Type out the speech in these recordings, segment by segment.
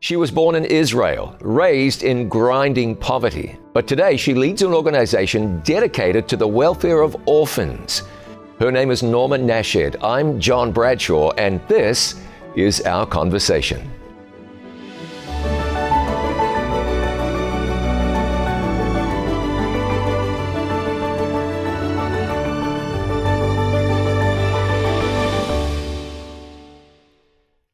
She was born in Israel, raised in grinding poverty, but today she leads an organization dedicated to the welfare of orphans. Her name is Norma Nashed. I'm John Bradshaw, and this is Our Conversation.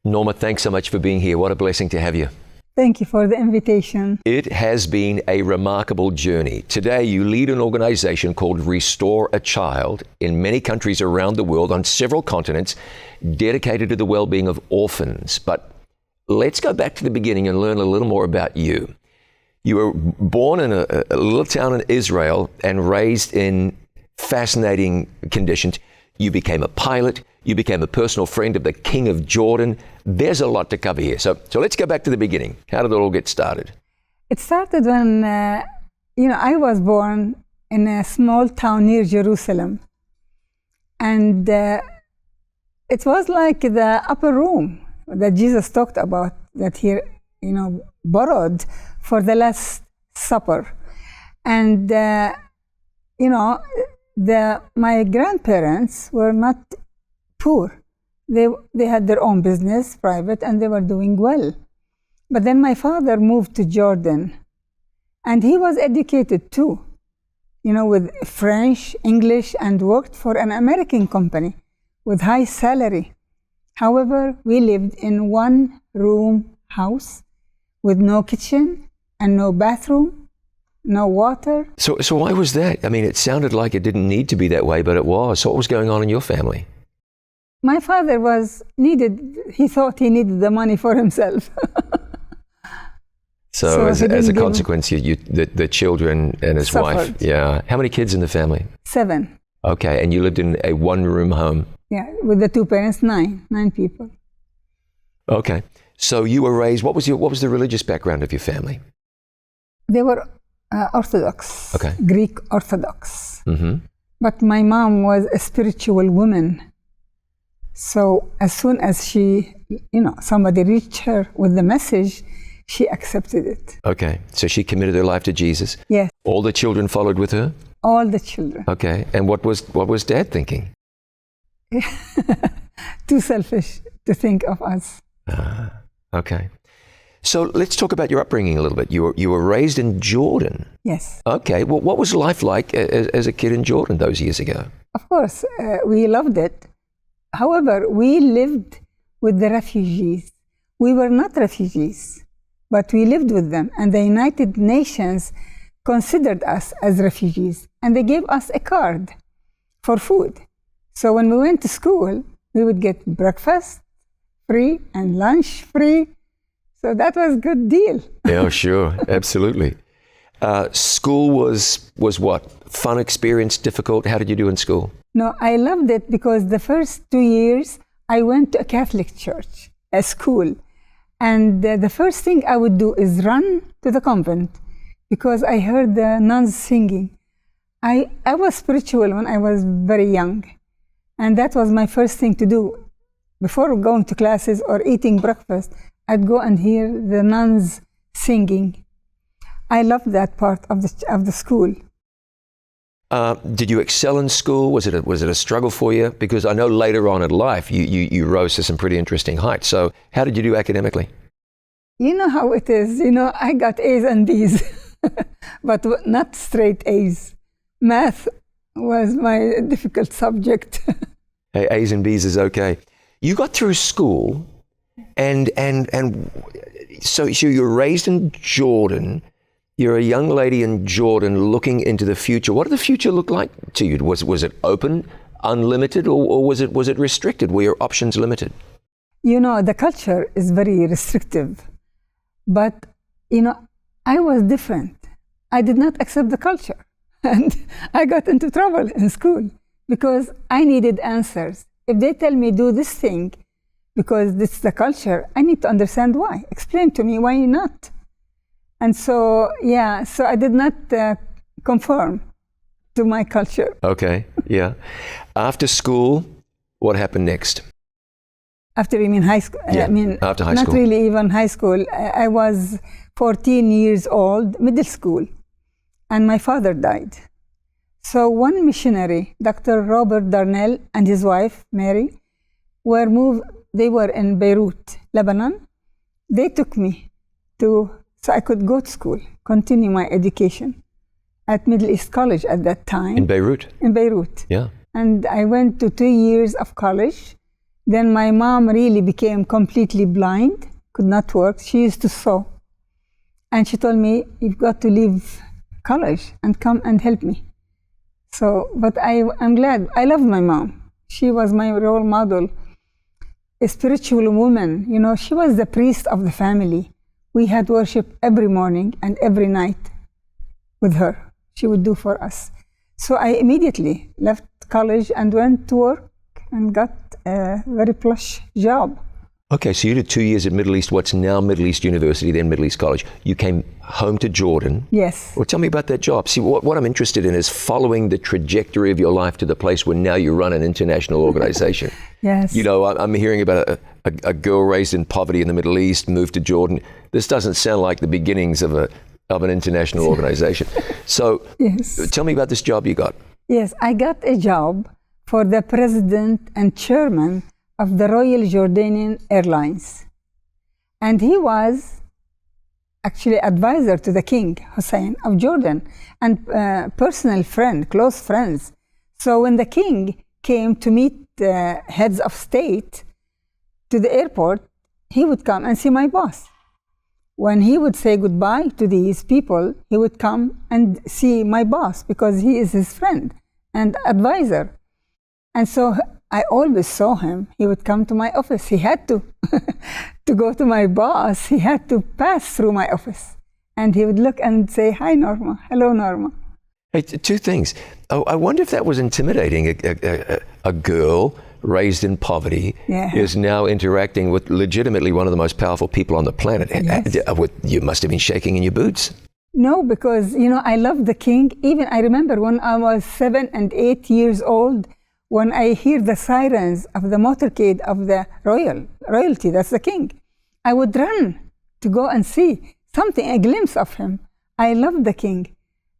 Norma, thanks so much for being here. What a blessing to have you. Thank you for the invitation. It has been a remarkable journey. Today, you lead an organization called Restore a Child in many countries around the world on several continents, dedicated to the well-being of orphans. But let's go back to the beginning and learn a little more about you. You were born in a little town in Israel and raised in fascinating conditions. You became a pilot. You became a personal friend of the King of Jordan. There's a lot to cover here. So let's go back to the beginning. How did it all get started? It started when, I was born in a small town near Jerusalem. And it was like the upper room that Jesus talked about, that he, borrowed for the Last Supper. And, my grandparents were not poor. They had their own business, private, and they were doing well. But then my father moved to Jordan, and he was educated too, with French, English, and worked for an American company with high salary. However, we lived in one-room house with no kitchen and no bathroom, no water. So why was that? I mean, it sounded like it didn't need to be that way, but it was. So what was going on in your family? My father he thought he needed the money for himself. So as a consequence, the children and his suffered. wife. Yeah. How many kids in the family? 7. Okay. And you lived in a one-room home? Yeah, with the 2 parents, 9 people. Okay. So you were raised, what was the religious background of your family? They were Orthodox, okay. Greek Orthodox. Mm-hmm. But my mom was a spiritual woman. So as soon as she, somebody reached her with the message, she accepted it. Okay. So she committed her life to Jesus? Yes. All the children followed with her? All the children. Okay. And what was Dad thinking? Too selfish to think of us. Okay. So let's talk about your upbringing a little bit. You were raised in Jordan. Yes. Okay. Well, what was life like as a kid in Jordan those years ago? Of course, we loved it. However, we lived with the refugees. We were not refugees, but we lived with them. And the United Nations considered us as refugees. And they gave us a card for food. So when we went to school, we would get breakfast free and lunch free. So that was a good deal. Yeah, sure. Absolutely. School was what? Fun experience, difficult? How did you do in school? No, I loved it because the first 2 years I went to a Catholic church, a school. And the first thing I would do is run to the convent because I heard the nuns singing. I was spiritual when I was very young. And that was my first thing to do. Before going to classes or eating breakfast, I'd go and hear the nuns singing. I loved that part of the school. Did you excel in school? Was it a struggle for you? Because I know later on in life you rose to some pretty interesting heights. So how did you do academically? You know how it is. I got A's and B's, but not straight A's. Math was my difficult subject. Hey, A's and B's is okay. You got through school, and so you were raised in Jordan. You're a young lady in Jordan looking into the future. What did the future look like to you? Was it open, unlimited, or was it restricted? Were your options limited? The culture is very restrictive. But, I was different. I did not accept the culture. And I got into trouble in school because I needed answers. If they tell me do this thing because this is the culture, I need to understand why. Explain to me why not. And so I did not conform to my culture. Okay, yeah. After school, what happened next? After you mean high school? Yeah, I mean, after high not school. really even high school. I was 14 years old, middle school, and my father died. So one missionary, Dr. Robert Darnell, and his wife, Mary, were moved. They were in Beirut, Lebanon. They took me so I could go to school, continue my education at Middle East College at that time. In Beirut? In Beirut. Yeah. And I went to 2 years of college. Then my mom really became completely blind, could not work. She used to sew. And she told me, you've got to leave college and come and help me. So, but I'm glad. I love my mom. She was my role model, a spiritual woman. You know, she was the priest of the family. We had worship every morning and every night with her. She would do for us. So I immediately left college and went to work and got a very plush job. Okay, so you did 2 years at Middle East, what's now Middle East University, then Middle East College. You came home to Jordan. Yes. Well, tell me about that job. See, what I'm interested in is following the trajectory of your life to the place where now you run an international organization. Yes. You know, I'm hearing about a girl raised in poverty in the Middle East, moved to Jordan. This doesn't sound like the beginnings of an international organization. So Yes. tell me about this job you got. Yes, I got a job for the president and chairman of the Royal Jordanian Airlines. And he was actually advisor to the King Hussein of Jordan and personal friend, close friends. So when the king came to meet the heads of state to the airport, he would come and see my boss. When he would say goodbye to these people, he would come and see my boss because he is his friend and advisor. And so I always saw him. He would come to my office. He had to go to my boss. He had to pass through my office. And he would look and say, hi, Norma. Hello, Norma. Hey, two things. I wonder if that was intimidating. A girl raised in poverty is now interacting with legitimately one of the most powerful people on the planet. Yes. You must have been shaking in your boots. No, because, you know, I love the king. Even I remember when I was 7 and 8 years old, when I hear the sirens of the motorcade of the royalty, that's the king, I would run to go and see something, a glimpse of him. I loved the king.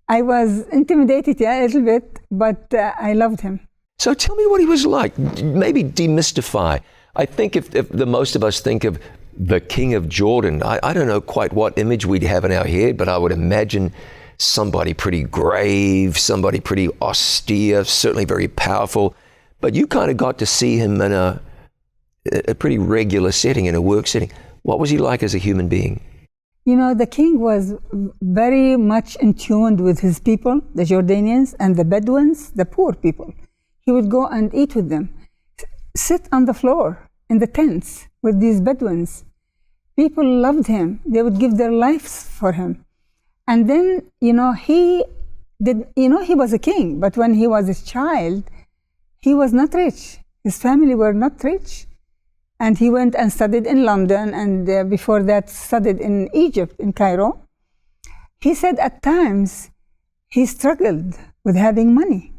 I was intimidated a little bit, but I loved him. So tell me what he was like. Maybe demystify. I think if the most of us think of the King of Jordan, I don't know quite what image we'd have in our head, but I would imagine somebody pretty grave, somebody pretty austere, certainly very powerful. But you kind of got to see him in a pretty regular setting, in a work setting. What was he like as a human being? You know, the king was very much in tune with his people, the Jordanians and the Bedouins, the poor people. He would go and eat with them, sit on the floor in the tents with these Bedouins. People loved him. They would give their lives for him. And then, you know, he was a king, but when he was a child, he was not rich. His family were not rich. And he went and studied in London, and before that studied in Egypt, in Cairo. He said at times he struggled with having money.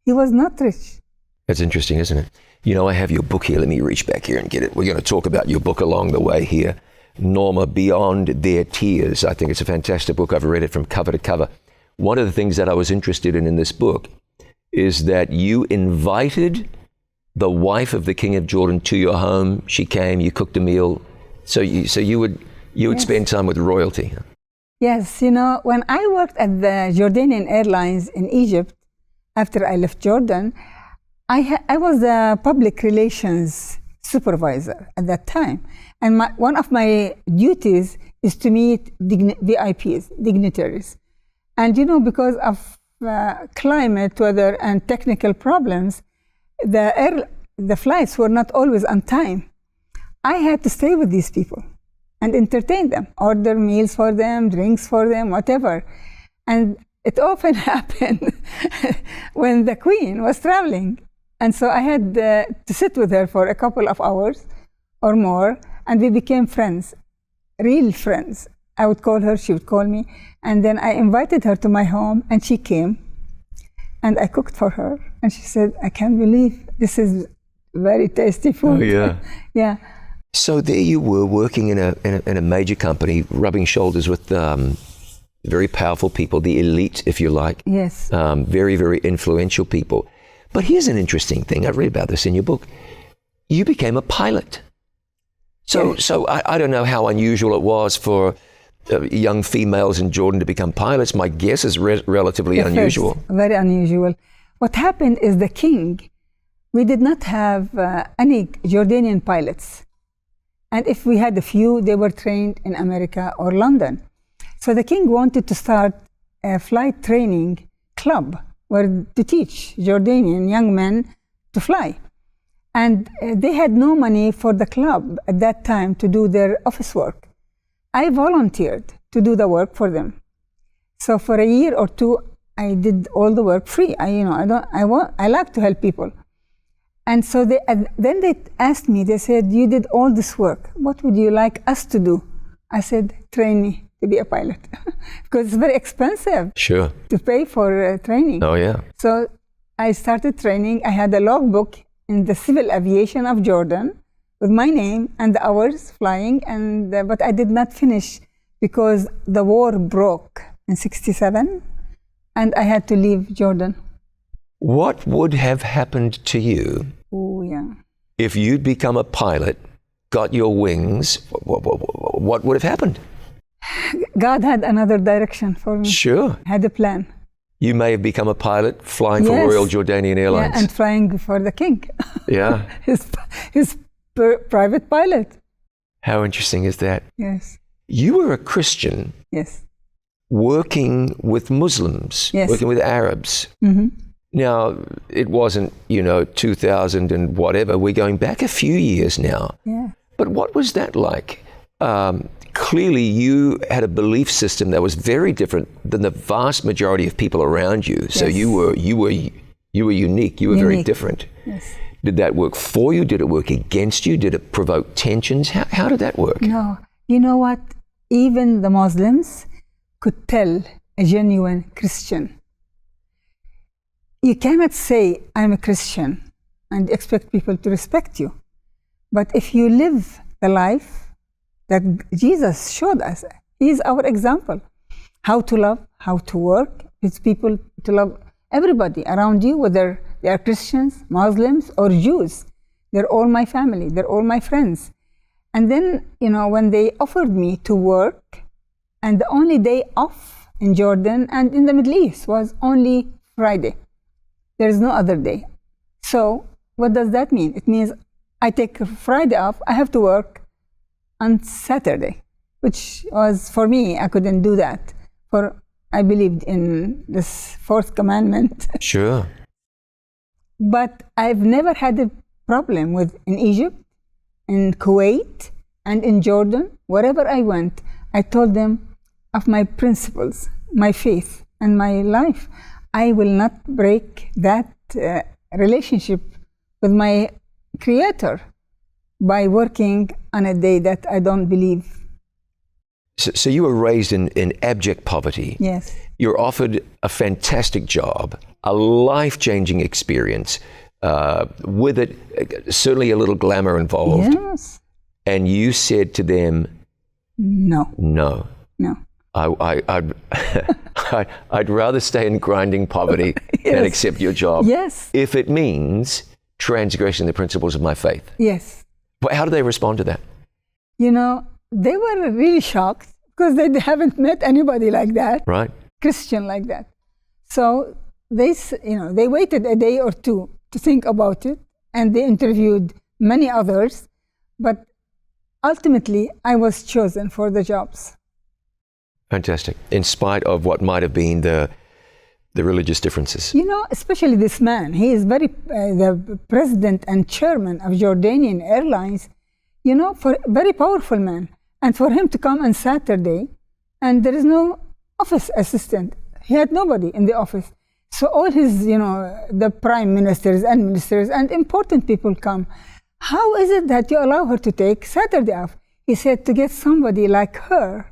He was not rich. That's interesting, isn't it? You know, I have your book here. Let me reach back here and get it. We're going to talk about your book along the way here. Norma, Beyond Their Tears. I think it's a fantastic book. I've read it from cover to cover. One of the things that I was interested in this book is that you invited the wife of the King of Jordan to your home. She came, you cooked a meal. So you would Yes. spend time with royalty. Yes, you know, when I worked at the Jordanian Airlines in Egypt, after I left Jordan, I was a public relations supervisor at that time. And one of my duties is to meet VIPs, dignitaries. And, you know, because of climate, weather, and technical problems, the flights were not always on time. I had to stay with these people and entertain them, order meals for them, drinks for them, whatever. And it often happened when the queen was traveling. And so I had to sit with her for a couple of hours or more, and we became friends, real friends. I would call her, she would call me, and then I invited her to my home, and she came, and I cooked for her. And she said, I can't believe this is very tasty food. Oh, yeah. Yeah. So there you were working in a major company, rubbing shoulders with very powerful people, the elite, if you like. Yes. Very, very influential people. But here's an interesting thing. I read about this in your book. You became a pilot. So I don't know how unusual it was for young females in Jordan to become pilots. My guess is relatively unusual. First, very unusual. What happened is the king, we did not have any Jordanian pilots. And if we had a few, they were trained in America or London. So the king wanted to start a flight training club to teach Jordanian young men to fly. And they had no money for the club at that time to do their office work. I volunteered to do the work for them. So for a year or two, I did all the work free. I like to help people. And so then they asked me, they said, you did all this work. What would you like us to do? I said, train me to be a pilot. Because it's very expensive Sure. to pay for training. Oh, yeah. So I started training. I had a logbook in the Civil Aviation of Jordan with my name and the hours flying. But I did not finish because the war broke in '67 and I had to leave Jordan. What would have happened to you Oh, yeah. if you'd become a pilot, got your wings? What would have happened? God had another direction for me. Sure. Had a plan. You may have become a pilot flying for Yes. Royal Jordanian Airlines. Yeah, and flying for the king. Yeah. his private pilot. How interesting is that? Yes. You were a Christian Yes. working with Muslims, Yes. working with Arabs. Mm-hmm. Now, it wasn't, 2000 and whatever. We're going back a few years now. Yeah. But what was that like? Clearly, you had a belief system that was very different than the vast majority of people around you. So Yes. you were unique. You were very Unique. different. Yes. Did that work for you? Did it work against you? Did it provoke tensions? How did that work? No. You know what? Even the Muslims could tell a genuine Christian. You cannot say, I'm a Christian, and expect people to respect you. But if you live the life that Jesus showed us, He is our example. How to love, how to work with people, to love everybody around you, whether they are Christians, Muslims, or Jews. They're all my family, they're all my friends. And then, when they offered me to work, and the only day off in Jordan and in the Middle East was only Friday. There is no other day. So what does that mean? It means I take Friday off, I have to work on Saturday, which was, for me, I couldn't do that. For I believed in this fourth commandment. Sure. But I've never had a problem in Egypt, in Kuwait, and in Jordan. Wherever I went, I told them of my principles, my faith, and my life. I will not break that relationship with my Creator by working on a day that I don't believe. So you were raised in abject poverty. Yes. You're offered a fantastic job, a life-changing experience, with it certainly a little glamour involved. Yes. And you said to them, No. no. No. I'd rather stay in grinding poverty than Yes. accept your job. Yes. If it means transgressing the principles of my faith. Yes. But how do they respond to that? They were really shocked because they haven't met anybody like that, Right? Christian like that. So they waited a day or two to think about it, and they interviewed many others, but ultimately I was chosen for the jobs. Fantastic. In spite of what might have been the religious differences. Especially this man, he is the president and chairman of Jordanian Airlines, for very powerful man. And for him to come on Saturday, and there is no office assistant. He had nobody in the office. So all his, the prime ministers and ministers and important people come. How is it that you allow her to take Saturday off? He said, to get somebody like her,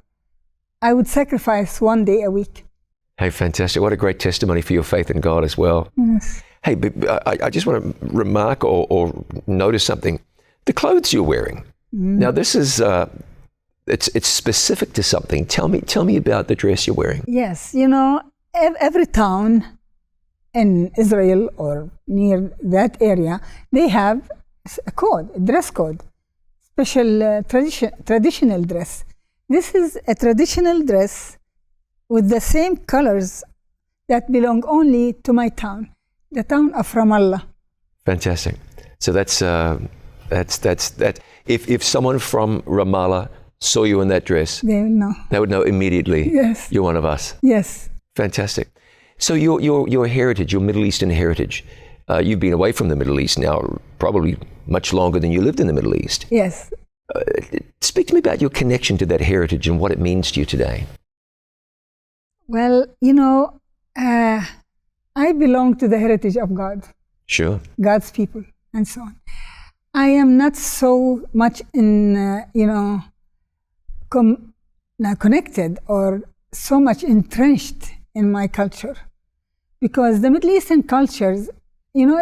I would sacrifice one day a week. Hey, fantastic. What a great testimony for your faith in God as well. Yes. Hey, but I just want to remark or notice something. The clothes you're wearing. Now, this is it's specific to something. Tell me about the dress you're wearing. Yes, you know, every town in Israel or near that area, they have a code, a dress code, special traditional dress. This is a traditional dress with the same colors that belong only to my town, the town of Ramallah. Fantastic. So that's that. If someone from Ramallah saw you in that dress, They will know. they would know immediately. Yes. You're one of us. Yes. Fantastic. So your heritage, your Middle Eastern heritage, you've been away from the Middle East now probably much longer than you lived in the Middle East. Yes. Speak to me about your connection to that heritage and what it means to you today. Well, you know, I belong to the heritage of God, Sure. God's people, and so on. I am not so much connected or so much entrenched in my culture, because the Middle Eastern cultures, you know,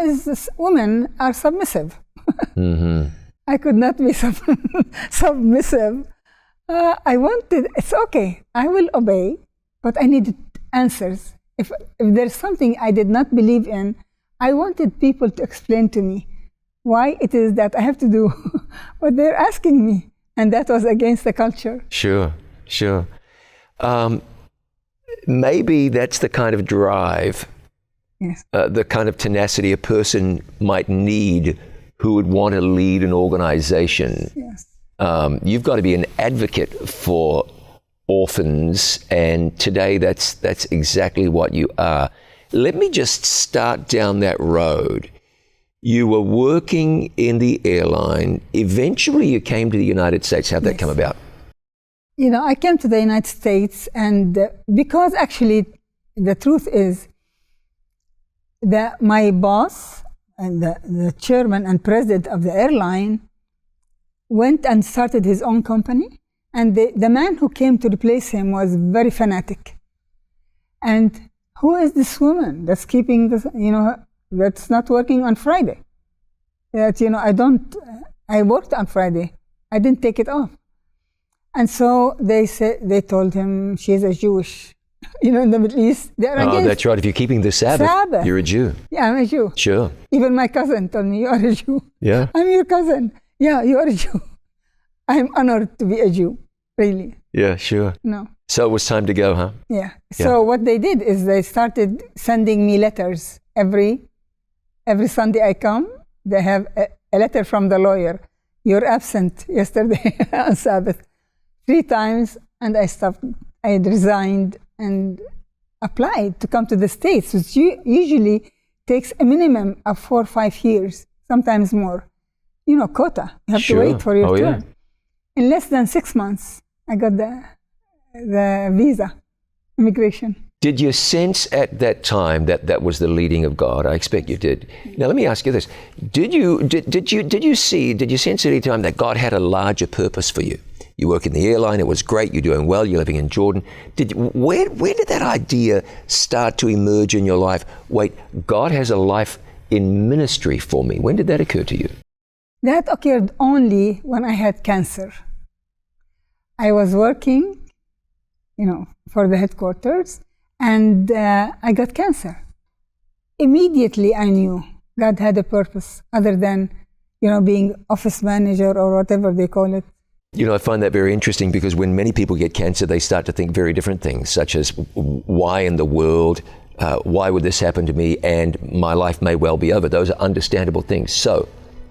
women are submissive. Mm-hmm. I could not be submissive. It's okay, I will obey, but I needed answers. If there's something I did not believe in, I wanted people to explain to me why it is that I have to do what they're asking me. And that was against the culture. Sure. Maybe that's the kind of drive, Yes. the kind of tenacity a person might need who would want to lead an organization. Yes. You've got to be an advocate for orphans, and today that's exactly what you are. Let me just start down that road. You were working in the airline. Eventually you came to the United States. How'd that Yes. come about? You know, I came to the United States, and because actually the truth is that my boss and the chairman and president of the airline went and started his own company, and the man who came to replace him was very fanatic. And who is this woman that's keeping this, that's not working on Friday? That, I worked on Friday. I didn't take it off. And so they told him she's a Jewish. In the Middle East, they're against. That's right. If you're keeping the Sabbath, you're a Jew. Yeah, I'm a Jew. Sure. Even my cousin told me, you are a Jew. Yeah. I'm your cousin. Yeah, you are a Jew. I'm honored to be a Jew, really. Yeah, sure. No. So it was time to go, huh? Yeah. So what they did is they started sending me letters every Sunday I come. They have a letter from the lawyer. You're absent yesterday on Sabbath 3 times, and I stopped. I had resigned and applied to come to the States, which usually takes a minimum of 4 or 5 years, sometimes more. Quota. You have to wait for your turn. Yeah. In less than 6 months, I got the visa, immigration. Did you sense at that time that was the leading of God? I expect you did. Now let me ask you this: Did you sense at any time that God had a larger purpose for you? You work in the airline, it was great, you're doing well, you're living in Jordan. Where did that idea start to emerge in your life? Wait, God has a life in ministry for me. When did that occur to you? That occurred only when I had cancer. I was working, for the headquarters, and I got cancer. Immediately I knew God had a purpose other than, being office manager or whatever they call it. I find that very interesting, because when many people get cancer, they start to think very different things, such as why in the world, why would this happen to me, and my life may well be over. Those are understandable things. So,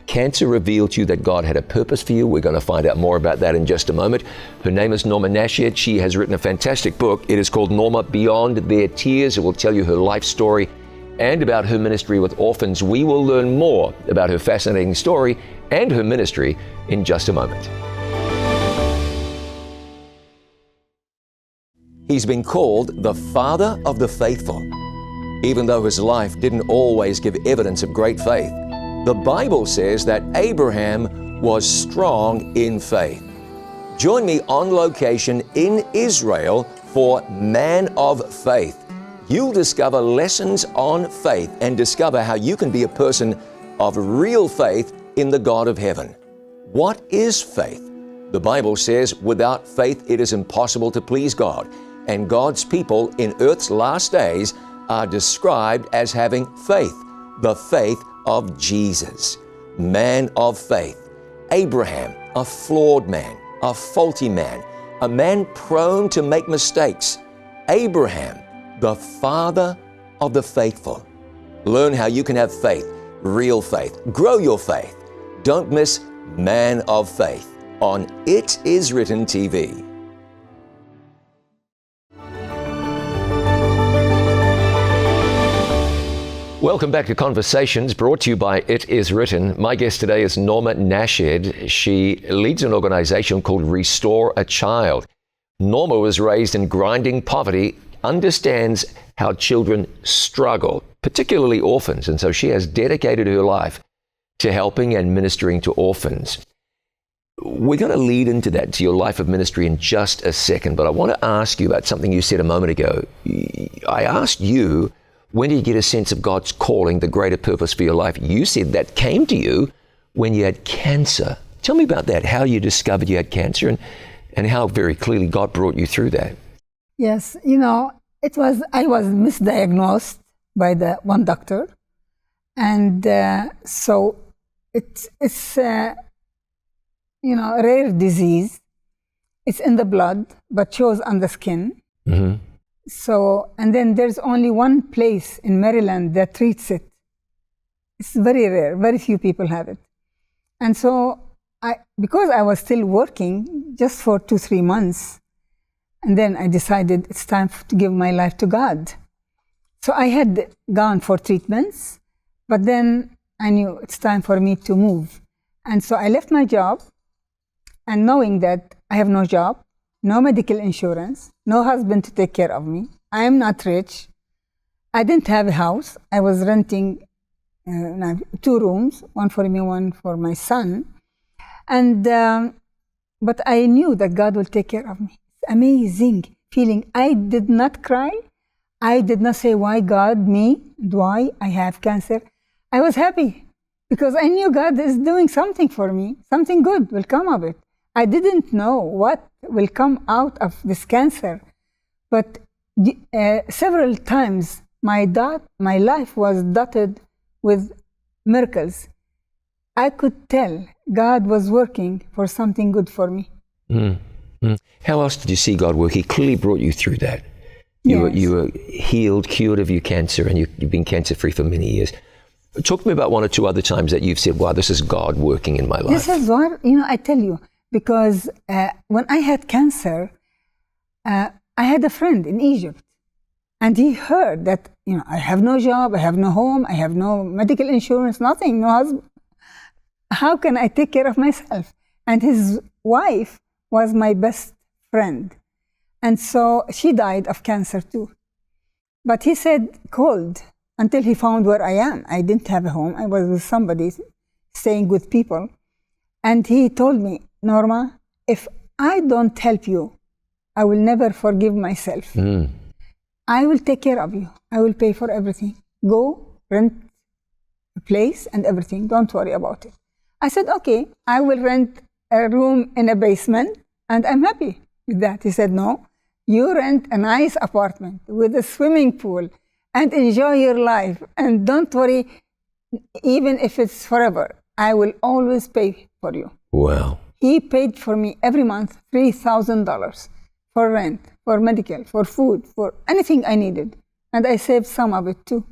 cancer revealed to you that God had a purpose for you. We're going to find out more about that in just a moment. Her name is Norma Nashied. She has written a fantastic book. It is called Norma Beyond Their Tears. It will tell you her life story and about her ministry with orphans. We will learn more about her fascinating story and her ministry in just a moment. He's been called the Father of the Faithful. Even though his life didn't always give evidence of great faith, the Bible says that Abraham was strong in faith. Join me on location in Israel for Man of Faith. You'll discover lessons on faith and discover how you can be a person of real faith in the God of heaven. What is faith? The Bible says, without faith it is impossible to please God, and God's people in earth's last days are described as having faith, the faith of Jesus. Man of faith. Abraham, a flawed man, a faulty man, a man prone to make mistakes. Abraham, the father of the faithful. Learn how you can have faith, real faith. Grow your faith. Don't miss Man of Faith on It Is Written TV. Welcome back to Conversations, brought to you by It Is Written. My guest today is Norma Nashed. She leads an organization called Restore a Child. Norma was raised in grinding poverty, understands how children struggle, particularly orphans, and so she has dedicated her life to helping and ministering to orphans. We're going to lead into that, to your life of ministry in just a second, but I want to ask you about something you said a moment ago. I asked you, when did you get a sense of God's calling, the greater purpose for your life? You said that came to you when you had cancer. Tell me about that, how you discovered you had cancer and how very clearly God brought you through that. Yes, I was misdiagnosed by the one doctor. And so it's a rare disease. It's in the blood, but shows on the skin. Mm-hmm. So, and then there's only one place in Maryland that treats it. It's very rare. Very few people have it. And so, because I was still working just for 2-3 months, and then I decided it's time to give my life to God. So I had gone for treatments, but then I knew it's time for me to move. And so I left my job, and knowing that I have no job, no medical insurance, no husband to take care of me, I am not rich, I didn't have a house, I was renting 2 rooms, one for me, one for my son. And but I knew that God will take care of me. It's amazing feeling. I did not cry. I did not say, why God, me? Why I have cancer? I was happy because I knew God is doing something for me. Something good will come of it. I didn't know what will come out of this cancer. But several times my life was dotted with miracles. I could tell God was working for something good for me. Mm-hmm. How else did you see God work? He clearly brought you through that. You were healed, cured of your cancer, and you've been cancer-free for many years. Talk to me about 1 or 2 other times that you've said, wow, this is God working in my life. This is what, I tell you, because when I had cancer, I had a friend in Egypt, and he heard that, I have no job, I have no home, I have no medical insurance, nothing, no husband. How can I take care of myself? And his wife was my best friend. And so she died of cancer too. But he said, cold, until he found where I am. I didn't have a home. I was with somebody, staying with people. And he told me, Norma, if I don't help you, I will never forgive myself. Mm. I will take care of you. I will pay for everything. Go, rent a place and everything. Don't worry about it. I said, okay, I will rent a room in a basement and I'm happy with that. He said, no, you rent a nice apartment with a swimming pool and enjoy your life. And don't worry, even if it's forever, I will always pay for you. Wow. He paid for me every month $3,000 for rent, for medical, for food, for anything I needed. And I saved some of it too.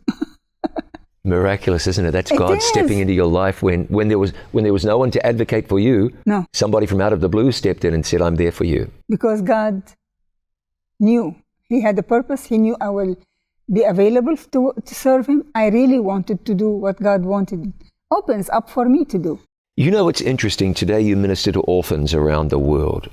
Miraculous, isn't it? That's God stepping into your life when there was no one to advocate for you. No. Somebody from out of the blue stepped in and said, I'm there for you. Because God knew. He had a purpose. He knew I will be available to serve him. I really wanted to do what God wanted. Opens up for me to do. It's interesting. Today you minister to orphans around the world.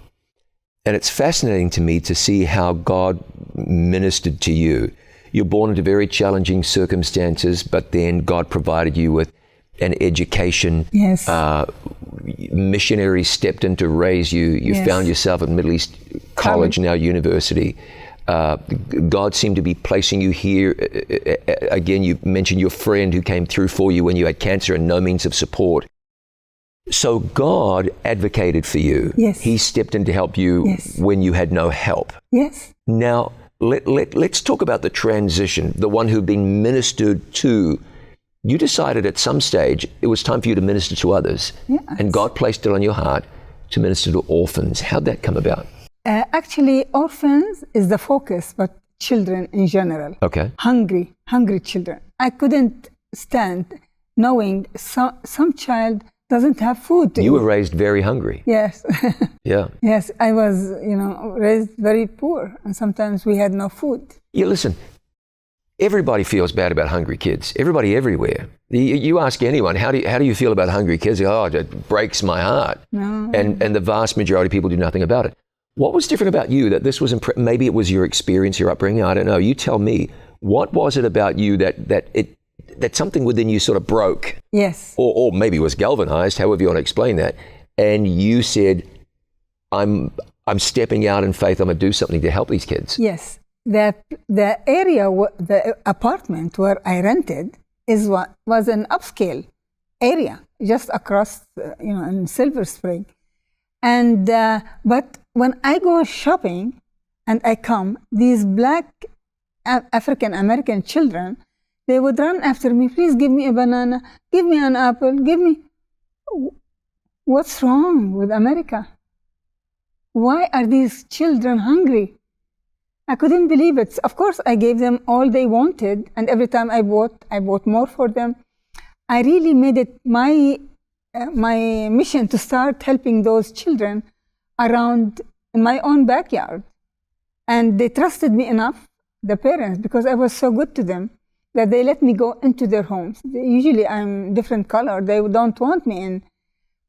And it's fascinating to me to see how God ministered to you. You're born into very challenging circumstances, but then God provided you with an education. Yes. Missionaries stepped in to raise you. You found yourself at Middle East College, now university. God seemed to be placing you here. Again, you mentioned your friend who came through for you when you had cancer and no means of support. So God advocated for you. Yes. He stepped in to help you Yes. when you had no help. Yes. Now, let's talk about the transition, the one who'd been ministered to. You decided at some stage it was time for you to minister to others. Yes. And God placed it on your heart to minister to orphans. How'd that come about? Actually, orphans is the focus, but children in general. Okay. Hungry children. I couldn't stand knowing some child doesn't have food to eat. You were raised very hungry. Yes. Yeah. Yes, I was, raised very poor, and sometimes we had no food. Yeah, listen, everybody feels bad about hungry kids. Everybody everywhere. You ask anyone, how do you feel about hungry kids? Oh, it breaks my heart. No. And the vast majority of people do nothing about it. What was different about you that this was, maybe it was your experience, your upbringing, I don't know. You tell me, what was it about you that something within you sort of broke? Yes. Or maybe was galvanized, however you want to explain that. And you said, I'm stepping out in faith, I'm going to do something to help these kids. Yes. The area, the apartment where I rented was an upscale area just across, in Silver Spring. And, but when I go shopping and I come, these black African American children, they would run after me, please give me a banana, give me an apple, give me. What's wrong with America? Why are these children hungry? I couldn't believe it. Of course, I gave them all they wanted, and every time I bought more for them. I really made it my mission to start helping those children around in my own backyard. And they trusted me enough, the parents, because I was so good to them, that they let me go into their homes. Usually I'm different color, they don't want me in,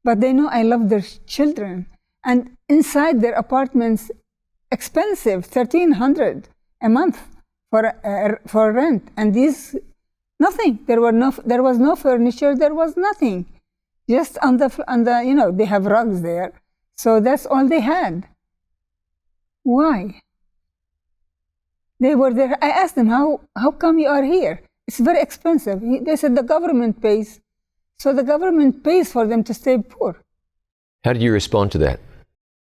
but they know I love their children. And inside their apartments, expensive, $1,300 a month for rent. And these, nothing. There was no furniture. There was nothing. Just on the they have rugs there. So that's all they had. Why? They were there. I asked them, how come you are here? It's very expensive. They said the government pays. So the government pays for them to stay poor. How did you respond to that?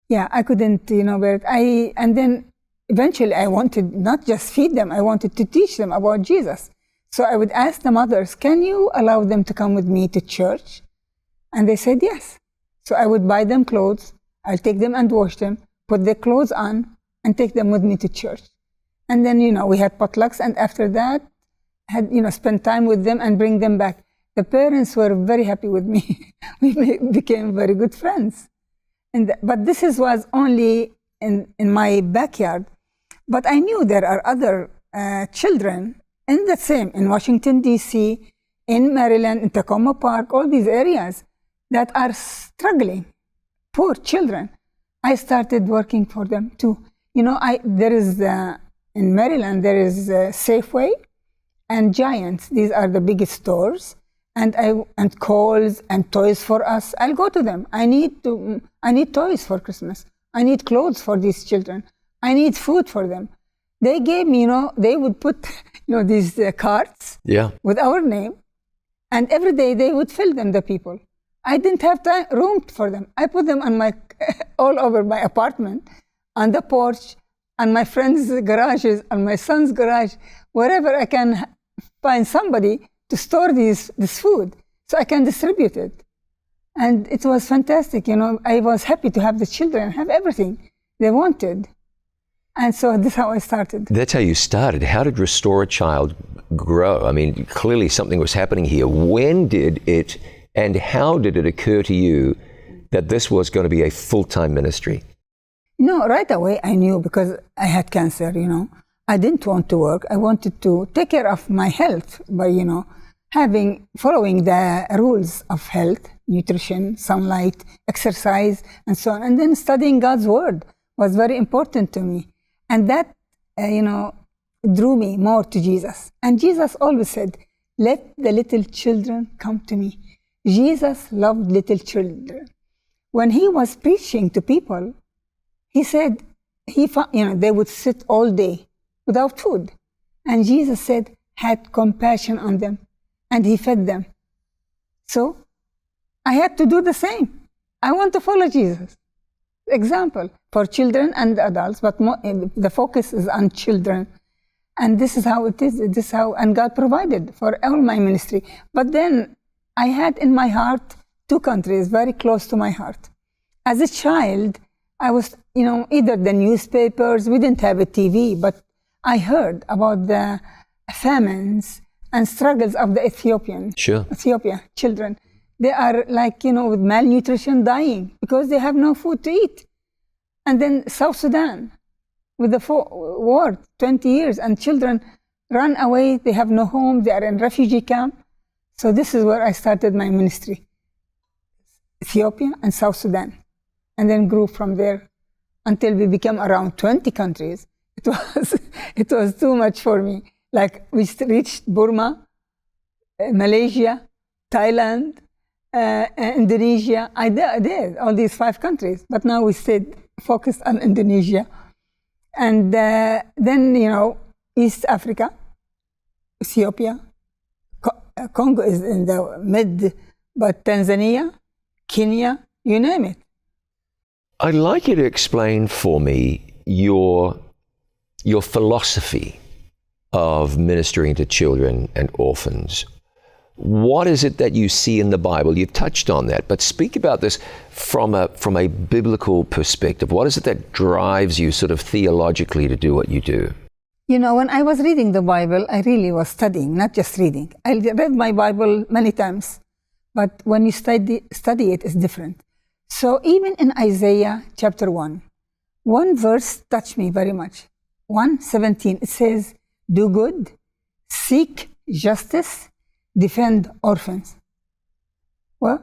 Yeah, I couldn't, bear it. And then eventually I wanted not just feed them, I wanted to teach them about Jesus. So I would ask the mothers, can you allow them to come with me to church? And they said yes. So I would buy them clothes, I'll take them and wash them, put their clothes on, and take them with me to church. And then, we had potlucks, and after that, had, spent time with them and bring them back. The parents were very happy with me. We became very good friends. But this was only in my backyard. But I knew there are other children in Washington, D.C., in Maryland, in Tacoma Park, all these areas that are struggling, poor children. I started working for them too. In Maryland, there is Safeway and Giants. These are the biggest stores. And Kohl's and Toys for Us. I'll go to them. I need toys for Christmas. I need clothes for these children. I need food for them. They gave me, they would put, these carts with our name, and every day they would fill them, the people. I didn't have room for them. I put them on all over my apartment, on the porch, on my friends' garages, on my son's garage, wherever I can find somebody to store this food so I can distribute it. And it was fantastic. I was happy to have the children have everything they wanted. And so this is how I started. That's how you started. How did Restore a Child grow? I mean, clearly something was happening here. When did it, and how did it occur to you that this was going to be a full-time ministry? Right away I knew, because I had cancer, I didn't want to work. I wanted to take care of my health by, following the rules of health, nutrition, sunlight, exercise, and so on. And then studying God's word was very important to me. And that, drew me more to Jesus. And Jesus always said, let the little children come to me. Jesus loved little children. When he was preaching to people, he said, he found, they would sit all day without food. And Jesus said, had compassion on them, and he fed them. So I had to do the same. I want to follow Jesus. Example for children and adults, but the focus is on children. And this is how it is. This is how, and God provided for all my ministry. But then I had in my heart 2 countries very close to my heart. As a child, I was, either the newspapers, we didn't have a TV, but I heard about the famines and struggles of the Ethiopia children. They are with malnutrition dying because they have no food to eat. And then South Sudan, with the war, 20 years, and children run away, they have no home, they are in refugee camp. So this is where I started my ministry, Ethiopia and South Sudan. And then grew from there until we became around 20 countries. It was too much for me. We reached Burma, Malaysia, Thailand, Indonesia. I did all these 5 countries, but now we stayed focused on Indonesia. And then, East Africa, Ethiopia, Congo is in the mid, but Tanzania, Kenya, you name it. I'd like you to explain for me your philosophy of ministering to children and orphans. What is it that you see in the Bible? You've touched on that, but speak about this from a biblical perspective. What is it that drives you sort of theologically to do what you do? When I was reading the Bible, I really was studying, not just reading. I read my Bible many times, but when you study it, it's different. So even in Isaiah chapter 1 verse touched me very much. 1:17, it says, do good, seek justice, defend orphans. Well,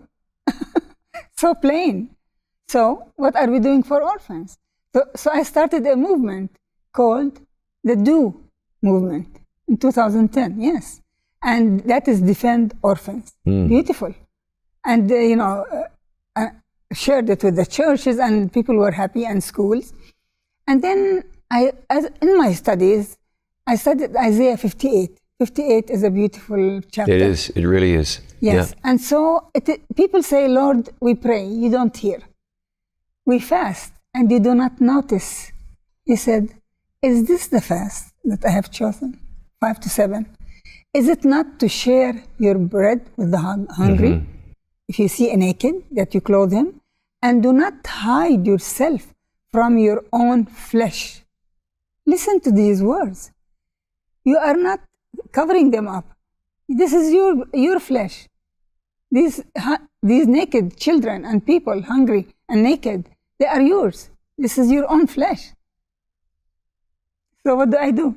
so plain. So what are we doing for orphans? So I started a movement called the Do movement in 2010, yes. And that is defend orphans. Beautiful. And, shared it with the churches, and people were happy, and schools. And then in my studies, I studied Isaiah 58. 58 is a beautiful chapter. It is. It really is. Yes. Yeah. And so people say, Lord, we pray, you don't hear. We fast, and you do not notice. He said, is this the fast that I have chosen? 5 to 7. Is it not to share your bread with the hungry? Mm-hmm. If you see a naked, that you clothe him, and do not hide yourself from your own flesh. Listen to these words. You are not covering them up. This is your flesh. These naked children and people, hungry and naked, they are yours. This is your own flesh. So what do I do?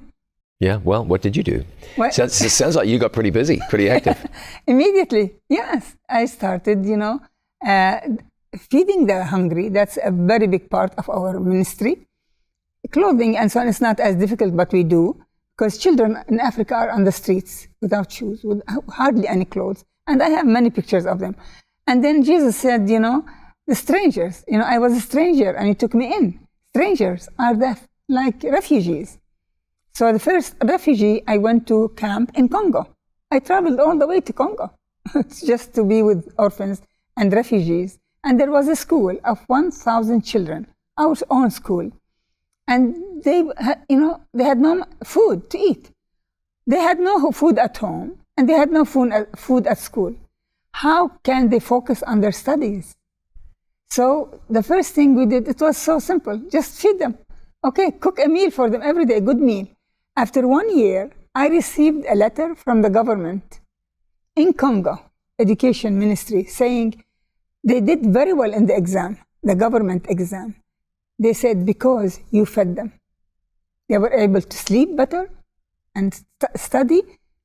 Yeah, well, what did you do? It sounds like you got pretty busy, pretty active. Immediately, yes. I started, feeding the hungry. That's a very big part of our ministry. Clothing and so on is not as difficult, but we do, because children in Africa are on the streets without shoes, with hardly any clothes. And I have many pictures of them. And then Jesus said, the strangers, I was a stranger and he took me in. Strangers are like refugees. So the first refugee, I went to camp in Congo. I traveled all the way to Congo just to be with orphans and refugees. And there was a school of 1,000 children, our own school. And they had no food to eat. They had no food at home, and they had no food at school. How can they focus on their studies? So the first thing we did, it was so simple, just feed them. Okay, cook a meal for them every day, a good meal. After 1 year, I received a letter from the government in Congo, Education Ministry, saying they did very well in the exam, the government exam. They said, because you fed them. They were able to sleep better and study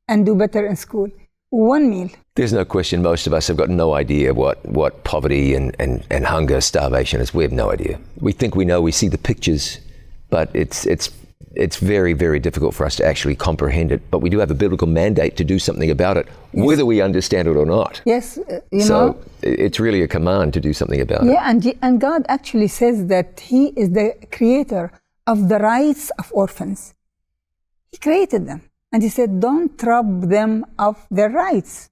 and do better in school. 1 meal. There's no question most of us have got no idea what poverty and hunger, starvation is. We have no idea. We think we know, we see the pictures, but it's very, very difficult for us to actually comprehend it. But we do have a biblical mandate to do something about it, yes, whether we understand it or not. Yes, so it's really a command to do something about it. Yeah, and God actually says that He is the creator of the rights of orphans. He created them. And he said, don't rob them of their rights.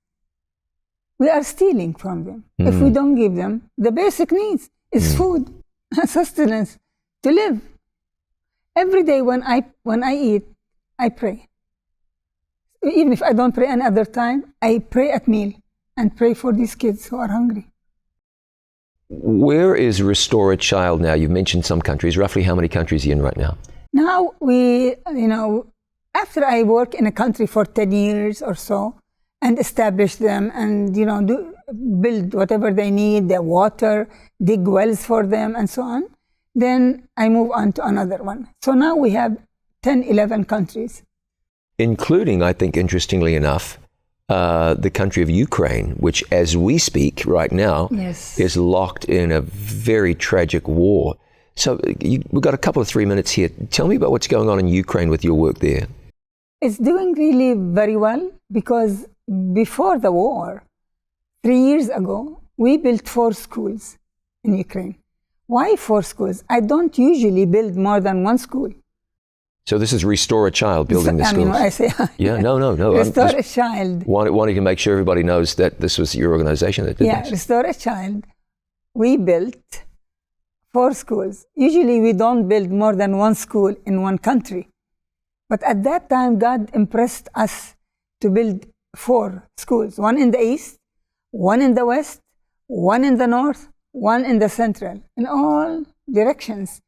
We are stealing from them. If we don't give them the basic needs, is food, sustenance, to live. Every day when I eat, I pray. Even if I don't pray any other time, I pray at meal and pray for these kids who are hungry. Where is Restore a Child now? You've mentioned some countries. Roughly how many countries are you in right now? Now after I work in a country for 10 years or so and establish them and, build whatever they need, their water, dig wells for them and so on, then I move on to another one. So now we have 10, 11 countries. Including, I think, interestingly enough, the country of Ukraine, which as we speak right now is locked in a very tragic war. So we've got a couple of 3 minutes here. Tell me about what's going on in Ukraine with your work there. It's doing really very well because before the war, 3 years ago, we built 4 schools in Ukraine. Why 4 schools? I don't usually build more than 1 school. So this is Restore a Child building the schools. I say, yeah, no. Restore a Child. Wanting to make sure everybody knows that this was your organization that did this. Restore a Child. We built 4 schools. Usually we don't build more than 1 school in 1 country. But at that time, God impressed us to build 4 schools. 1 in the east, 1 in the west, 1 in the north, 1 in the central, in all directions.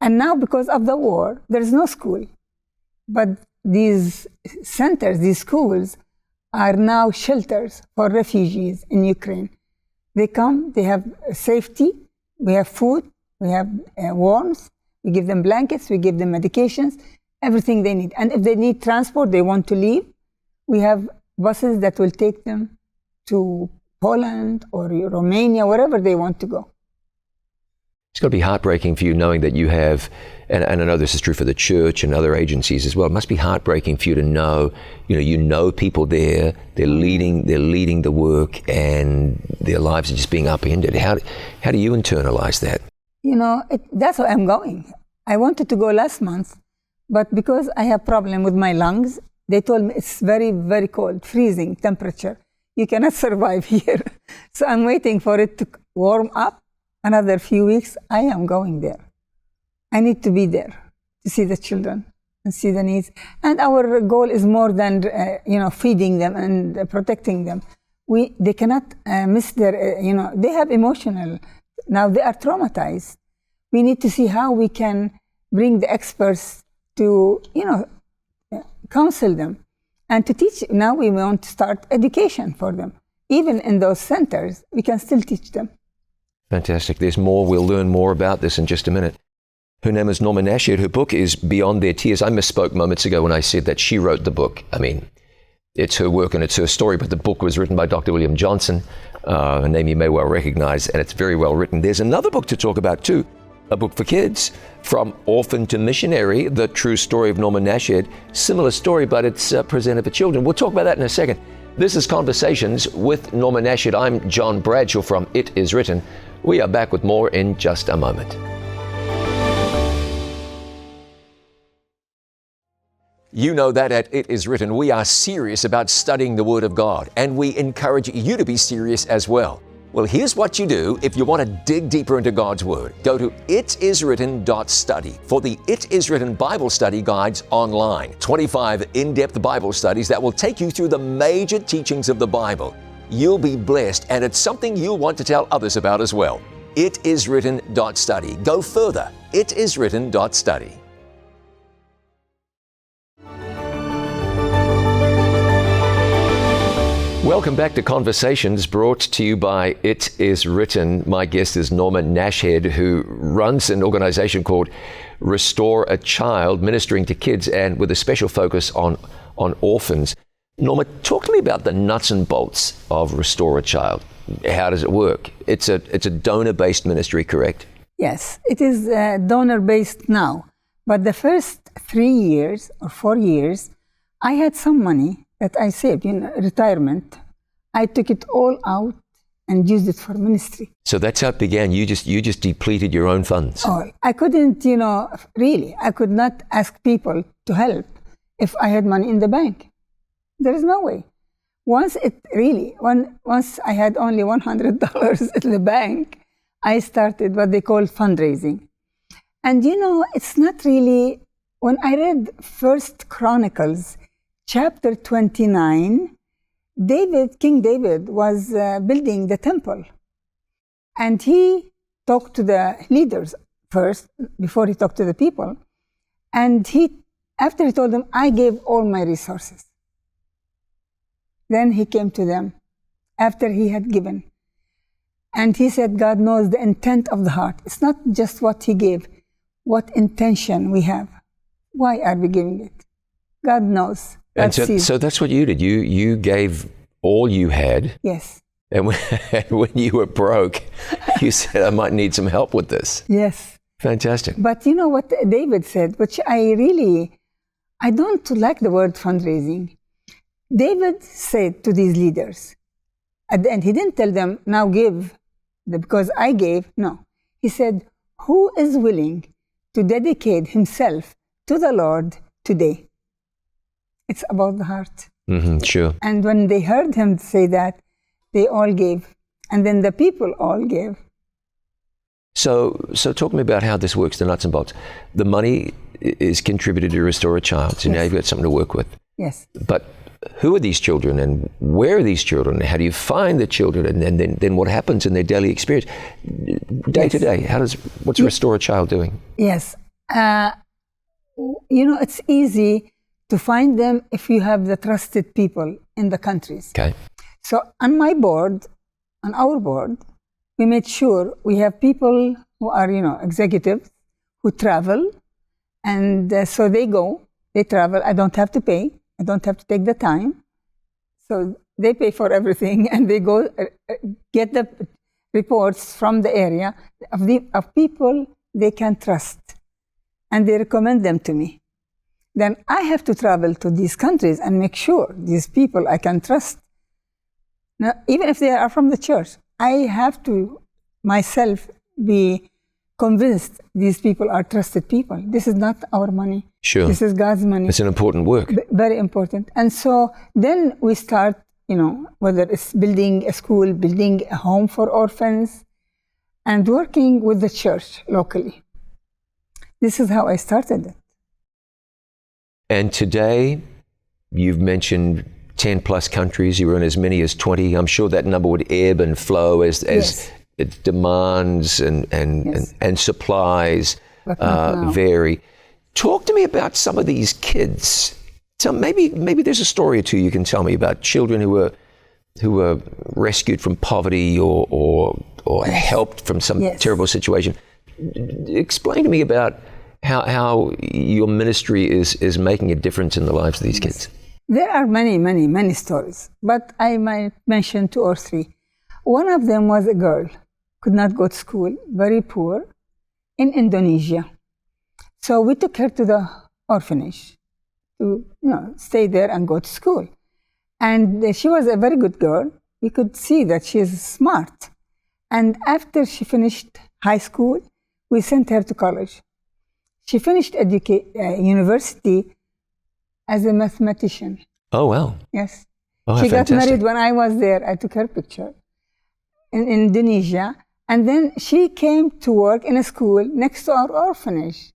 And now because of the war, there is no school. But these centers, these schools, are now shelters for refugees in Ukraine. They come, they have safety, we have food, we have warmth, we give them blankets, we give them medications, everything they need. And if they need transport, they want to leave, we have buses that will take them to Poland or Romania, wherever they want to go. It's got to be heartbreaking for you knowing that you have, and I know this is true for the church and other agencies as well, it must be heartbreaking for you to know, you know people there, they're leading the work and their lives are just being upended. How do you internalize that? That's why I'm going. I wanted to go last month, but because I have problem with my lungs, they told me it's very, very cold, freezing temperature. You cannot survive here. So I'm waiting for it to warm up. Another few weeks, I am going there. I need to be there to see the children and see the needs. And our goal is more than, feeding them and protecting them. They cannot miss their, they have emotional, now they are traumatized. We need to see how we can bring the experts to, counsel them and to teach. Now we want to start education for them. Even in those centers, we can still teach them. Fantastic. There's more. We'll learn more about this in just a minute. Her name is Norma Nasheed. Her book is Beyond Their Tears. I misspoke moments ago when I said that she wrote the book. I mean, it's her work and it's her story, but the book was written by Dr. William Johnson, a name you may well recognize, and it's very well written. There's another book to talk about too, a book for kids, From Orphan to Missionary, the true story of Norma Nasheed. Similar story, but it's presented for children. We'll talk about that in a second. This is Conversations with Norma Nasheed. I'm John Bradshaw from It Is Written. We are back with more in just a moment. You know that at It Is Written, we are serious about studying the Word of God, and we encourage you to be serious as well. Well, here's what you do if you want to dig deeper into God's Word. Go to itiswritten.study for the It Is Written Bible Study Guides online. 25 in-depth Bible studies that will take you through the major teachings of the Bible. You'll be blessed, and it's something you'll want to tell others about as well. Itiswritten.study. Go further. Itiswritten.study. Welcome back to Conversations, brought to you by It Is Written. My guest is Norma Nasheed, who runs an organization called Restore a Child, ministering to kids and with a special focus on orphans. Norma, talk to me about the nuts and bolts of Restore a Child. How does it work? It's a donor-based ministry, correct? Yes, it is donor-based now. But the first 3 years or 4 years, I had some money that I saved in retirement. I took it all out and used it for ministry. So that's how it began. You just depleted your own funds. Oh, I couldn't, really, I could not ask people to help if I had money in the bank. There is no way. Once I had only $100 in the bank, I started what they call fundraising. And it's not really, when I read First Chronicles, chapter 29, King David was building the temple. And he talked to the leaders first, before he talked to the people. And after he told them, I gave all my resources. Then he came to them after he had given. And he said, God knows the intent of the heart. It's not just what he gave, what intention we have. Why are we giving it? God knows. God sees. So that's what you did. You gave all you had. Yes. And when you were broke, you said, I might need some help with this. Yes. Fantastic. But you know what David said, which I don't like the word fundraising. David said to these leaders, at the end, he didn't tell them, now give, because I gave. No. He said, who is willing to dedicate himself to the Lord today? It's about the heart. Mm-hmm, sure. And when they heard him say that, they all gave. And then the people all gave. So talk to me about how this works, the nuts and bolts. The money is contributed to Restore a Child. So now you've got something to work with. Yes. But who are these children and where are these children? How do you find the children? And then what happens in their daily experience? Day to day, what's Restore a Child doing? Yes. It's easy to find them if you have the trusted people in the countries. Okay. So on our board, we made sure we have people who are, executives who travel. And so they travel. I don't have to pay. I don't have to take the time. So they pay for everything and they go get the reports from the area of people they can trust. And they recommend them to me. Then I have to travel to these countries and make sure these people I can trust. Now, even if they are from the church, I have to myself be convinced these people are trusted people. This is not our money. Sure. This is God's money. It's an important work. Very important. And so then we start, whether it's building a school, building a home for orphans, and working with the church locally. This is how I started it. And today, you've mentioned 10 plus countries. You were in as many as 20. I'm sure that number would ebb and flow as Yes. demands and supplies vary. Talk to me about some of these kids. So maybe there's a story or two you can tell me about children who were rescued from poverty or helped from some terrible situation. Explain to me about how your ministry is making a difference in the lives of these kids. There are many, many, many stories, but I might mention 2 or 3. One of them was a girl, could not go to school, very poor, in Indonesia. So we took her to the orphanage to stay there and go to school. And she was a very good girl. You could see that she is smart. And after she finished high school, we sent her to college. She finished university as a mathematician. Oh, wow. Yes. Oh, she fantastic. got married when I was there. I took her picture in Indonesia. And then she came to work in a school next to our orphanage.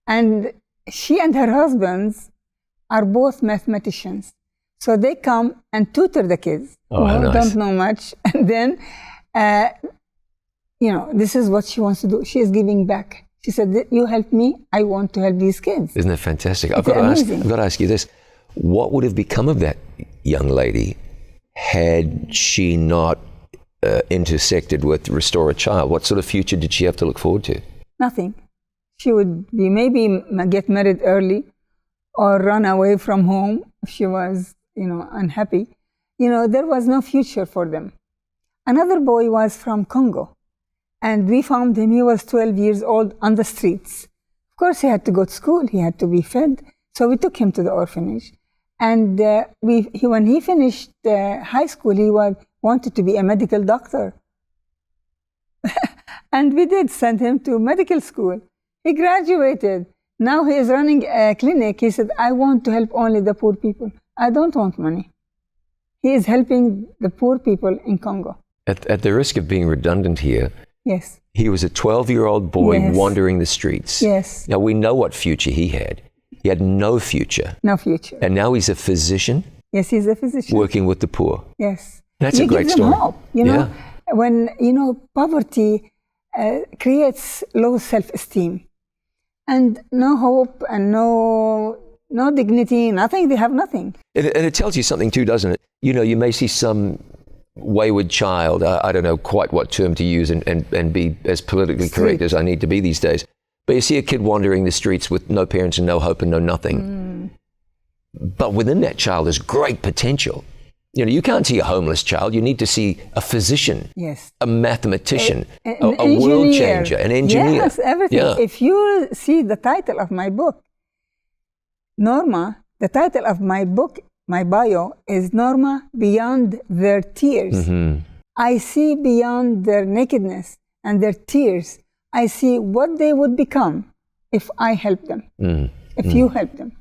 And she and her husband are both mathematicians. So they come and tutor the kids who nice. don't know much. And then, this is what she wants to do. She is giving back. She said, you help me, I want to help these kids. Isn't that fantastic? It's amazing. I've got to ask you this. What would have become of that young lady had she not intersected with Restore a Child? What sort of future did she have to look forward to? Nothing. She would maybe get married early or run away from home if she was, unhappy. There was no future for them. Another boy was from Congo. And we found him, he was 12 years old on the streets. Of course, he had to go to school, he had to be fed. So we took him to the orphanage. And when he finished high school, he wanted to be a medical doctor. And we did send him to medical school. He graduated. Now he is running a clinic. He said, I want to help only the poor people. I don't want money. He is helping the poor people in Congo. At the risk of being redundant here, Yes. he was a 12-year-old boy Yes. wandering the streets. Yes. Now, we know what future he had. He had no future. No future. And now he's a physician Yes, he's a physician. working with the poor. Yes. That's You a great give them story. hope, know. When, poverty creates low self-esteem and no hope and no dignity, nothing, they have nothing. And it tells you something too, doesn't it? You may see some wayward child, I don't know quite what term to use and be as politically correct as I need to be these days, but you see a kid wandering the streets with no parents and no hope and no nothing. But within that child is great potential. You can't see a homeless child. You need to see a physician, Yes. a mathematician, An a world engineer. changer, an engineer. Yes, everything. Yeah. If you see the title of my book, Norma, the title of my book, my bio, is Norma Beyond Their Tears. I see beyond their nakedness and their tears. I see what they would become if I help them, if you help them.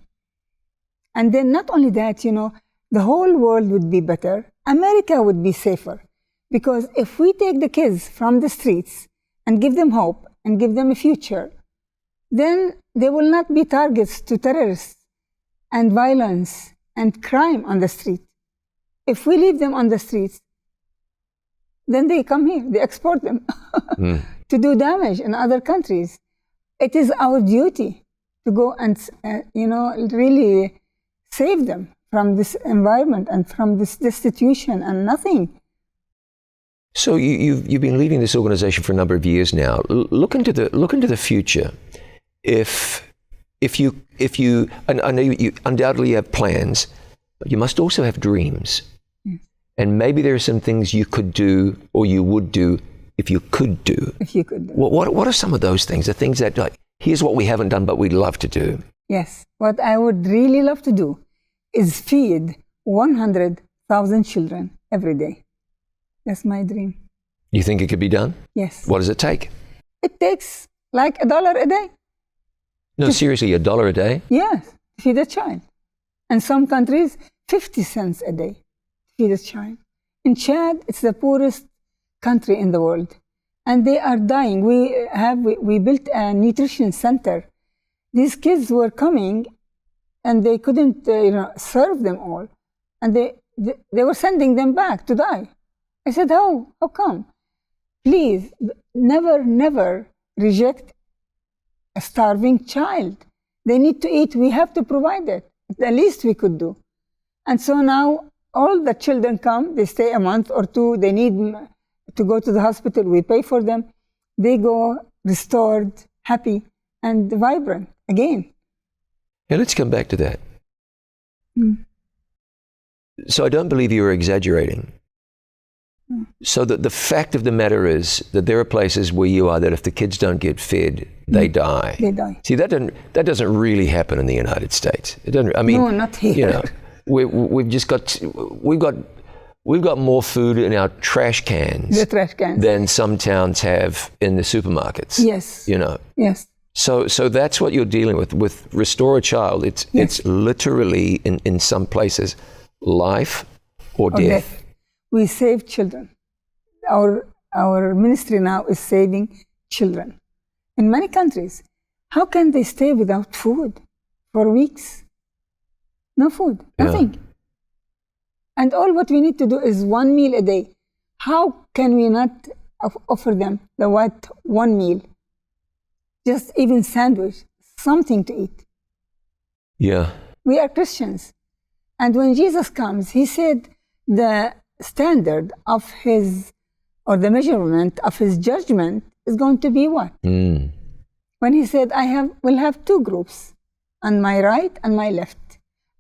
And then not only that, the whole world would be better. America would be safer. Because if we take the kids from the streets and give them hope and give them a future, then they will not be targets to terrorists and violence and crime on the street. If we leave them on the streets, then they come here, they export them to do damage in other countries. It is our duty to go and, really save them from this environment and from this destitution and nothing. So you've been leading this organization for a number of years now. Look into the future. If you, and I know you undoubtedly have plans, but you must also have dreams. Yes. And maybe there are some things you could do or you would do if you could do. If you could do. What are some of those things? The things that, like, here's what we haven't done, but we'd love to do. Yes. What I would really love to do is feed 100,000 children every day. That's my dream. You think it could be done? Yes. What does it take? It takes like $1 a day. No, seriously, $1 a day? Yes, to feed a child. And some countries, 50 cents a day to feed a child. In Chad, it's the poorest country in the world. And they are dying. We built a nutrition center. These kids were coming and they couldn't serve them all. And they were sending them back to die. I said, how come? Please, never reject a starving child. They need to eat. We have to provide it. The least we could do. And so now all the children come. They stay a month or two. They need to go to the hospital. We pay for them. They go restored, happy, and vibrant again. Yeah, let's come back to that. So I don't believe you are exaggerating. So the fact of the matter is that there are places where you are that if the kids don't get fed, they die. They die. See, that doesn't really happen in the United States. It doesn't. I mean, No, not here. we've got more food in our trash cans, The trash cans. than some towns have in the supermarkets. Yes. Yes. So that's what you're dealing with Restore a Child. It's literally in some places life or death. We save children. Our ministry now is saving children. In many countries, how can they stay without food for weeks? No food, nothing. Yeah. And all what we need to do is one meal a day. How can we not offer them the one meal? Just even sandwich, something to eat. Yeah. We are Christians. And when Jesus comes, he said the standard of his, or the measurement of his judgment is going to be what? When he said, will have two groups, on my right and my left.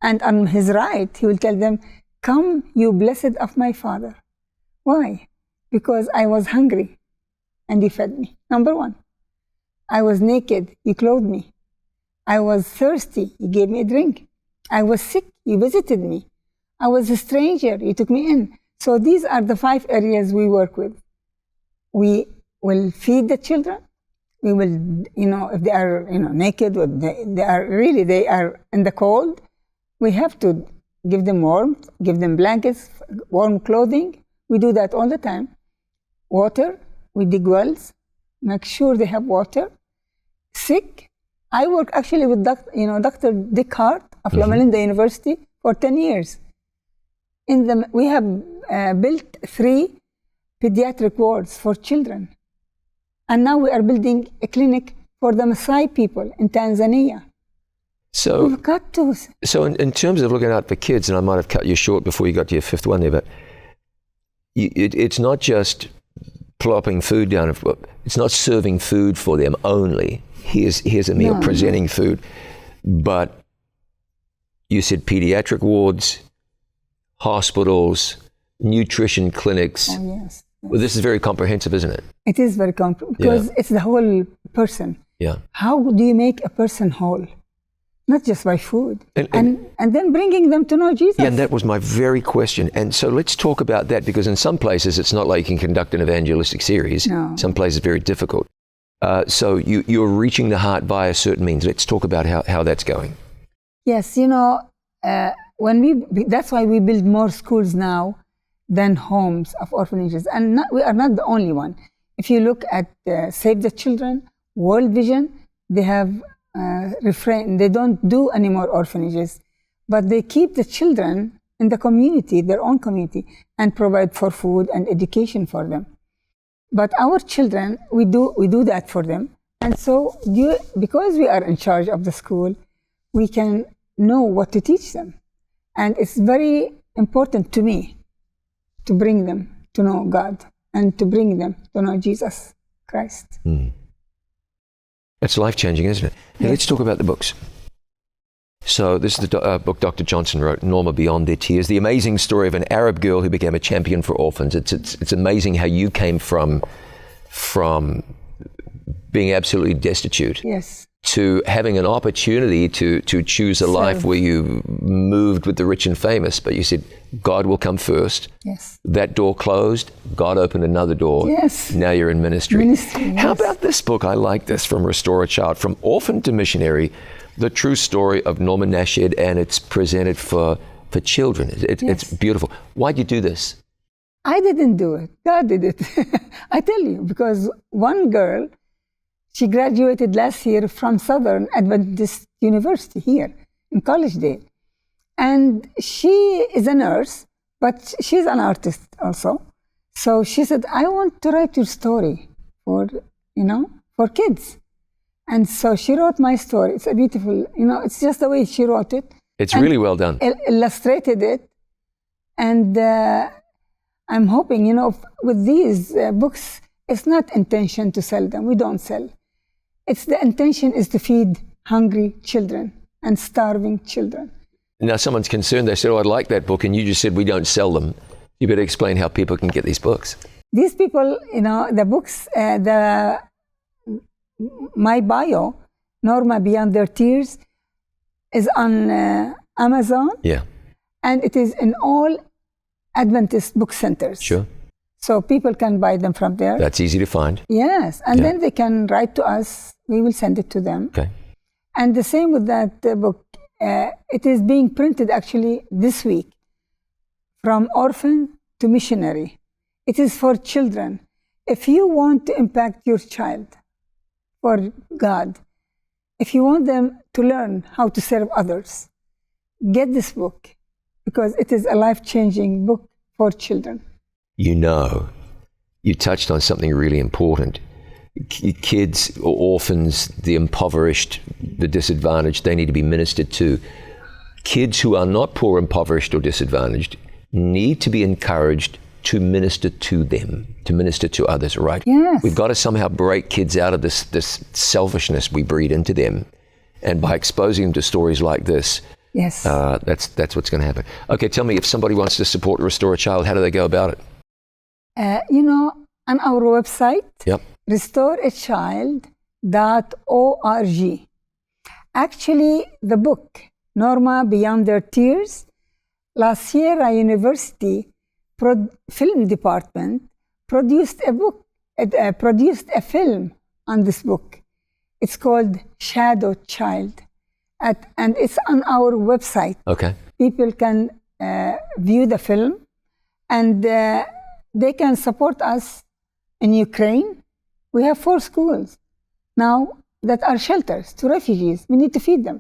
And on his right, he will tell them, come, you blessed of my Father. Why? Because I was hungry and you fed me. Number one. I was naked, you clothed me. I was thirsty, you gave me a drink. I was sick, you visited me. I was a stranger, you took me in. So these are the 5 areas we work with. We will feed the children. We will, if they are, naked, or they are in the cold, we have to give them warmth, give them blankets, warm clothing. We do that all the time. Water, we dig wells, make sure they have water. Sick, I work actually with Dr. Dick Hart of Loma Linda University for 10 years. We have built 3 pediatric wards for children. And now we are building a clinic for the Maasai people in Tanzania. So, we've got to. So in terms of looking out for kids, and I might have cut you short before you got to your 5th one there, but it's not just plopping food down. It's not serving food for them only. Here's a meal, presenting food. But you said pediatric wards, hospitals, nutrition clinics. Oh, yes. Well, this is very comprehensive, isn't it? It is very comprehensive because it's the whole person. Yeah. How do you make a person whole? Not just by food. And then bringing them to know Jesus. Yeah, and that was my very question. And so let's talk about that, because in some places it's not like you can conduct an evangelistic series. No. Some places it's very difficult. So you're reaching the heart via certain means. Let's talk about how that's going. Yes, that's why we build more schools now than homes of orphanages. And we are not the only one. If you look at Save the Children, World Vision, they have they don't do any more orphanages, but they keep the children in the community, their own community, and provide for food and education for them. But our children, we do that for them. And so because we are in charge of the school, we can know what to teach them. And it's very important to me to bring them to know God and to bring them to know Jesus Christ. It's life-changing, isn't it? Now, let's talk about the books. So this is the book Dr. Johnson wrote, Norma Beyond Their Tears, the amazing story of an Arab girl who became a champion for orphans. It's amazing how you came from being absolutely destitute to having an opportunity to choose a life where you moved with the rich and famous, but you said, God will come first. Yes. That door closed, God opened another door. Yes. Now you're in ministry. How Yes. about this book? I like this, From Restore a Child, From Orphan to Missionary, the true story of Norma Nashed, and it's presented for children. It's beautiful. Why'd you do this? I didn't do it. God did it. I tell you, because one girl, she graduated last year from Southern Adventist University here in Collegedale. And she is a nurse, but she's an artist also. So she said, I want to write your story for kids. And so she wrote my story. It's a beautiful, it's just the way she wrote it. It's really well done. Illustrated it. And I'm hoping, with these books, it's not intention to sell them. We don't sell. The intention is to feed hungry children and starving children. Now someone's concerned. They said, I'd like that book. And you just said, we don't sell them. You better explain how people can get these books. These people, the books, my bio, Norma Beyond Their Tears, is on Amazon. Yeah. And it is in all Adventist book centers. Sure. So people can buy them from there. That's easy to find. Yes. And then they can write to us. We will send it to them. Okay. And the same with that book. It is being printed actually this week. From Orphan to Missionary. It is for children. If you want to impact your child for God, if you want them to learn how to serve others, get this book, because it is a life-changing book for children. You touched on something really important. Kids or orphans, the impoverished, the disadvantaged, they need to be ministered to. Kids who are not poor, impoverished, or disadvantaged need to be encouraged to minister to them, to minister to others, right? Yes. We've got to somehow break kids out of this selfishness we breed into them. And by exposing them to stories like this, yes, that's what's going to happen. Okay, tell me, if somebody wants to support Restore a Child, how do they go about it? On our website, restoreachild.org. Actually, the book Norma Beyond Their Tears. La Sierra University film department produced a film on this book. It's called Shadow Child, and it's on our website. Okay. People can view the film, and they can support us in Ukraine. We have 4 schools now that are shelters to refugees. We need to feed them.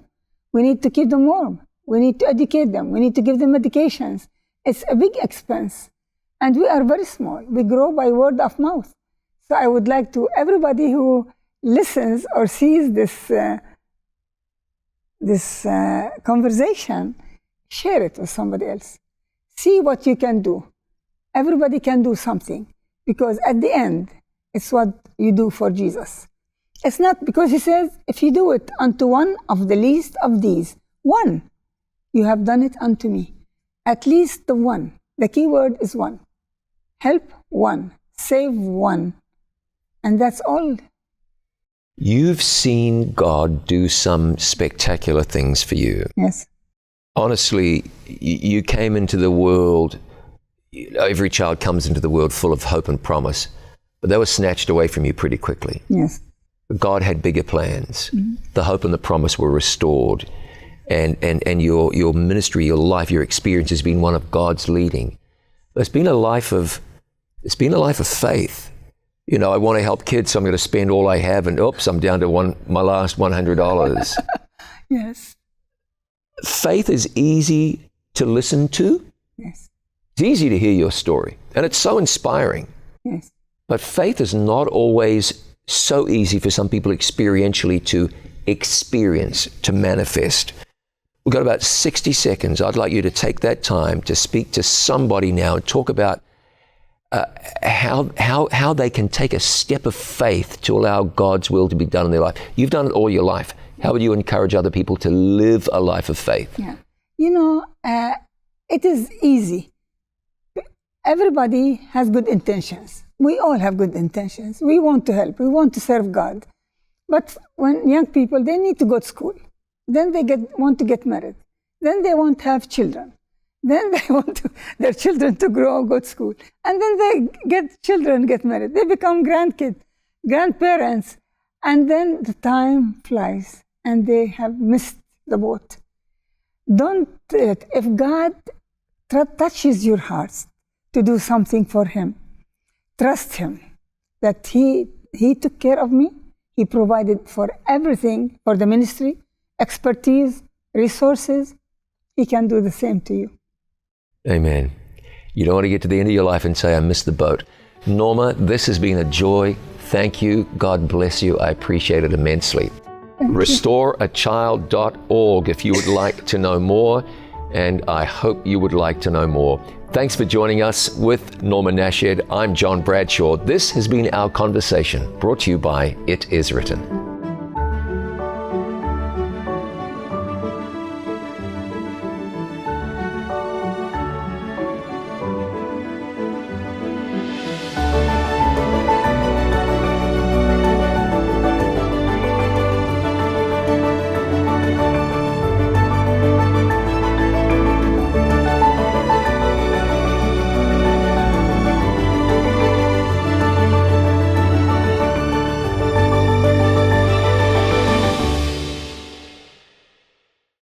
We need to keep them warm. We need to educate them. We need to give them medications. It's a big expense. And we are very small. We grow by word of mouth. So I would like to, everybody who listens or sees this conversation, share it with somebody else. See what you can do. Everybody can do something, because at the end, it's what you do for Jesus. It's not because he says, if you do it unto one of the least of these, one, you have done it unto me. At least the one. The key word is one. Help one. Save one. And that's all. You've seen God do some spectacular things for you. Yes. Honestly, you came into the world, every child comes into the world full of hope and promise, but they were snatched away from you pretty quickly. Yes. God had bigger plans. Mm-hmm. The hope and the promise were restored. And your ministry, your life, your experience has been one of God's leading. It's been a life of faith. You know, I want to help kids, so I'm going to spend all I have, and oops, I'm down to my last $100. Yes. Faith is easy to listen to. Yes. It's easy to hear your story, and it's so inspiring. Yes. But faith is not always so easy for some people experientially to experience, to manifest. We've got about 60 seconds. I'd like you to take that time to speak to somebody now and talk about how they can take a step of faith to allow God's will to be done in their life. You've done it all your life. How would you encourage other people to live a life of faith? Yeah. You know, it is easy. Everybody has good intentions. We all have good intentions. We want to help. We want to serve God. But when young people, they need to go to school. Then they want to get married. Then they want to have children. Then they want their children to grow, go to school. And then they get married. They become grandparents. And then the time flies and they have missed the boat. If God touches your hearts to do something for Him, trust Him that He took care of me. He provided for everything, for the ministry, expertise, resources. He can do the same to you. Amen. You don't want to get to the end of your life and say, I missed the boat. Norma, this has been a joy. Thank you. God bless you. I appreciate it immensely. RestoreAchild.org if you would like to know more, and I hope you would like to know more. Thanks for joining us with Norma Nashed. I'm John Bradshaw. This has been our conversation, brought to you by It Is Written.